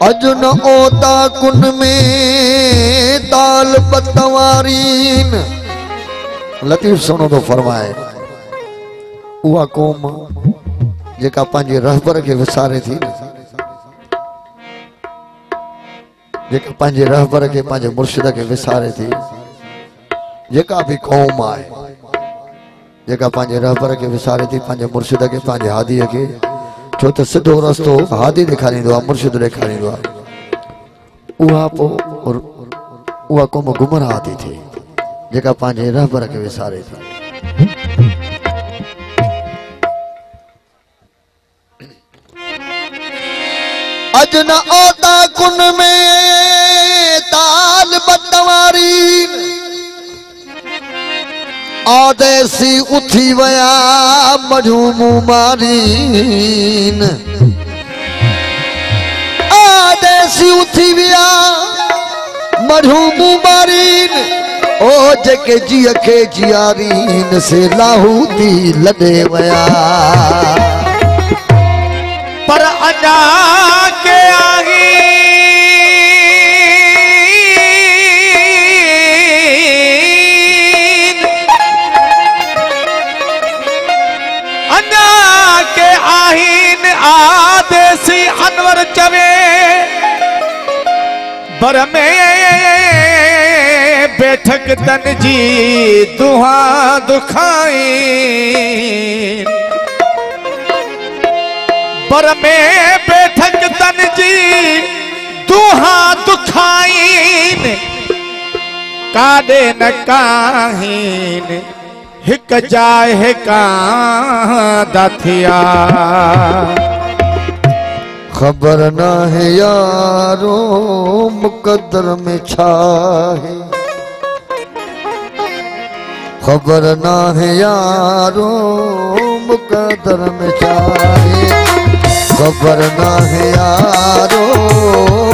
अजन ओता कुन में ताल बतवारीन। लतीफ सुनो तो फरमाए उहा कौम जेका पंहिंजे रहबर के विसारे थी, जेका पंहिंजे रहबर के पंहिंजे मुर्शिद के विसारे थी, जेका भी कौम आए जेका पंहिंजे रहबर के विसारे थी, पंहिंजे मुर्शिद के पंहिंजे हादी के, छो तो सिधो रस्तो हादी ॾेखारींदो आहे, मुर्शिद ॾेखारींदो आहे। उहा कौम गुमराह थी थिए जेका पंहिंजे रहबर के विसारे थी। अजन ओता कुन में ताल बतवारी, आदेसी उथी वया मजूमू मारीन। आदेसी उथी वया मजूमू मारीन। ओ जेके जिय के जियारीन से लाहूती लॾे वया। पर अञा के आही आदेसी अनवर चवे बर में बैठक तन जी दुहा दुखाई। बर में बैठक तन जी दुहा दुखाईन। काडे न काहीन हिक जाए का थिया। खबर ना है यारो मुकद्दर में छा है। खबर ना है यारो मुकद्दर में छा है। खबर ना है यारो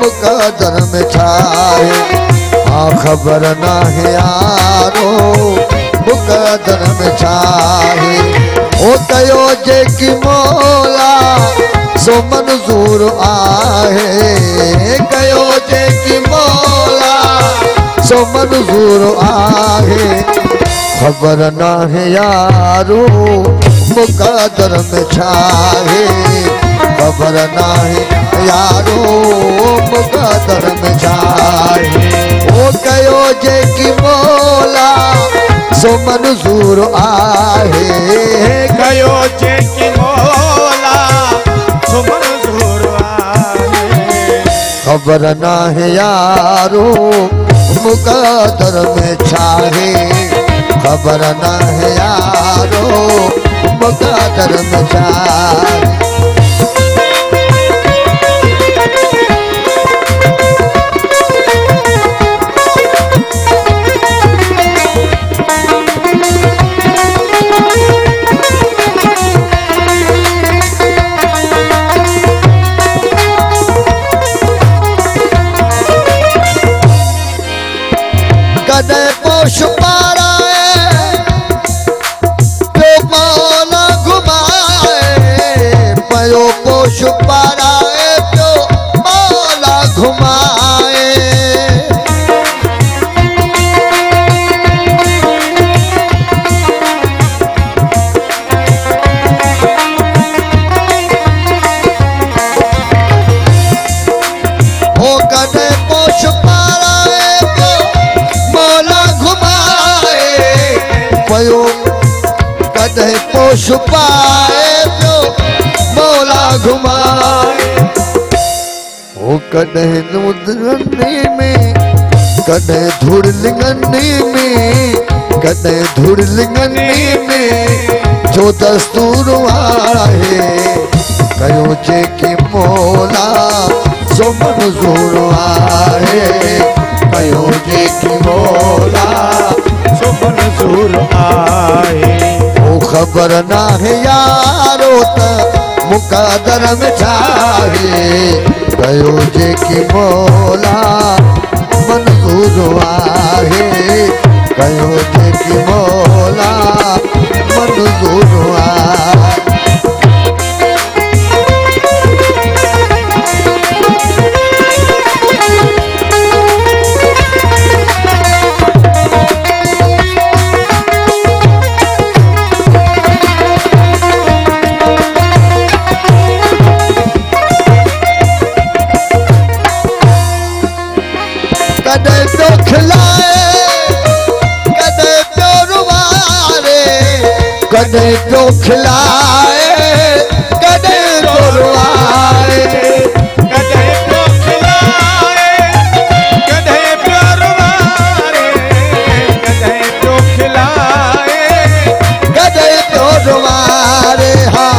मुकद्दर में छा है। हाँ खबर ना है यारो मुकद्दर में छा है। ओ कयो जेकी मौला सो मंजूर आहे। कयो जेकी मौला सो मंजूर आहे। खबर ना है यारो मुकद्दर में छा है। खबर ना है यारो मुकद्दर में छा है। ओ कयो जेकी मौला सो मंजूर आहे। कयो जेकी मौला सो मंजूर आहे। खबर ना है यारो मुकद्दर में छा है। खबर ना है यारो मुकद्दर में छा है। कदे पोश पाराए तो मौला घुमाए। पयो पोश पाराए तो मौला घुमाए। ओ कदे पोश पाराए तो मौला घुमाए। पयो कदे पोश पाए तो मौला घुमाए। ओ कदे नूदनी में कदे धूड़ लिंगनी में। कदे धूड़ लिंगनी में जो दस्तूर आहे। कयो जेके मौला त मुक़दर में चाहे कयो जेकी मौला मंज़ूर आहे कयो जेकी मौला मंज़ूर आहे कदे तो खिलाए कदे तो रुवारे कदे तो खिलाए कदे तो रुवारे कदे तो खिलाए कदे तो रुवारे कदे तो खिलाए कदे तो रुवारे हाँ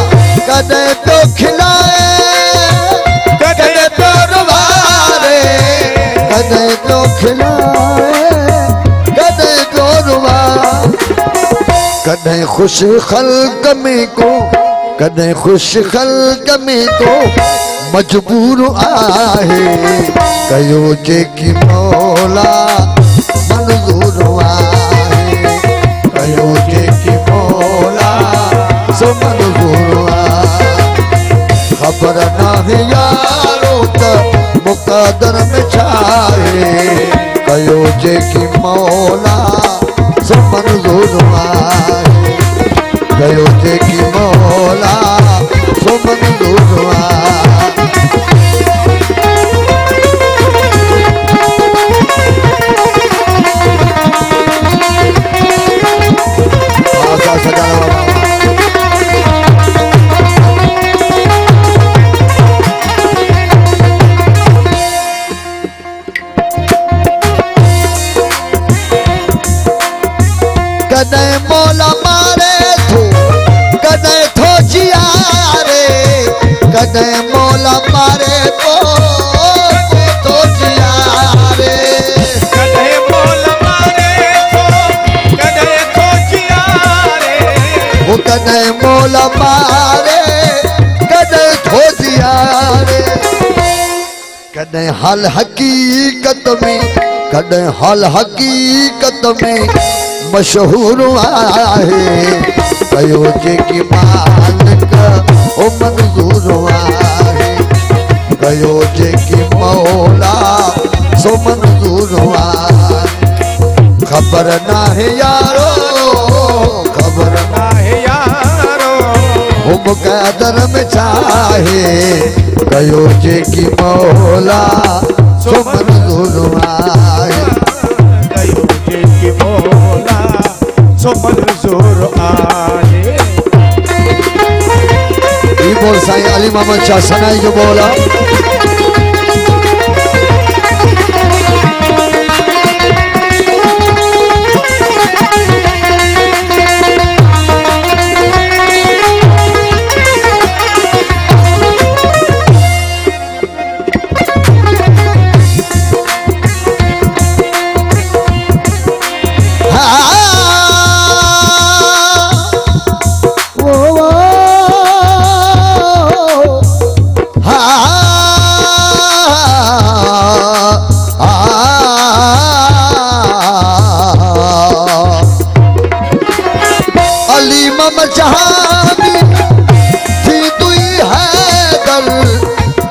कदे तो खिलाए कदे तो रुवारे कदे तो खिलाए कदे तो रुवा कदे खुश खल्क में को कदे खुश खल्क में को मजबूर आहे कयो जेकी मौला मंज़ूर आहे कयो जेकी मौला सो मंज़ूर आहे खबर नाहे यारो त मुक़दर में चाहे कयो जेकी मौला सो मंज़ूर आहे कयो जेकी मौला सो मंज़ूर आहे आका सजाना बाबा कदे मौला मारे थो जियारे कदे मौला मारे तो जियारे कदे मौला मारे तो जियारे वो कदे मौला मारे कदे थो जियारे कदे हाल हकीकत में कदे हाल हकीकत में मशहूर आहे कयो जेकी मालिक ओ मंज़ूर आहे कयो जेकी मौला सो मंज़ूर आहे खबर नाहे यारो खबर नाहे यारो हो मुक़दर में चाहे कयो जेकी मौला सो मंज़ूर आहे कयो जेकी मौला सो मंज़ूर आहे ई बोल साईं अली मोहम्मद शाह सनाई जो बोला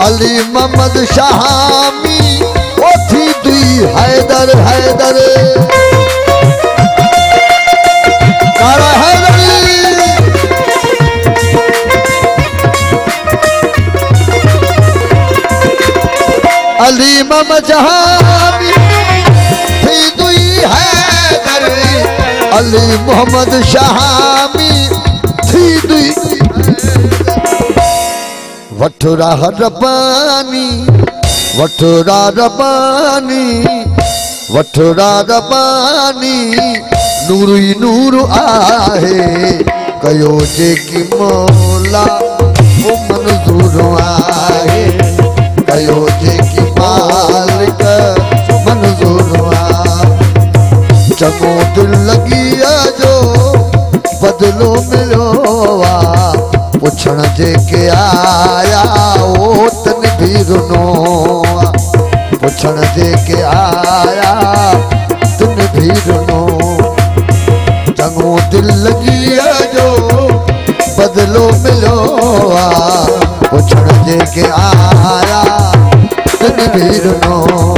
अली मोहम्मद शामी ओ थी दुई हैदर हैदर कारा हैदरी अली मोहम्मद शामी थी दुई हैदर अली मोहम्मद शामी थी दुई वठुरा रबानी वठुरा रबानी वठुरा रबानी नूर ही नूर आहे कयो जेकी मौला वो मंज़ूर आहे कयो जेकी मालिक मंज़ूर आहे चङो दिल लगी जो बदलो मिलो पुछण जेके आया ओ तन भी रुनो पुछण जेके आया तन भी रुनो चङो दिल लगी जो बदलो मिलो पुछण जेके आया तन भी रुनो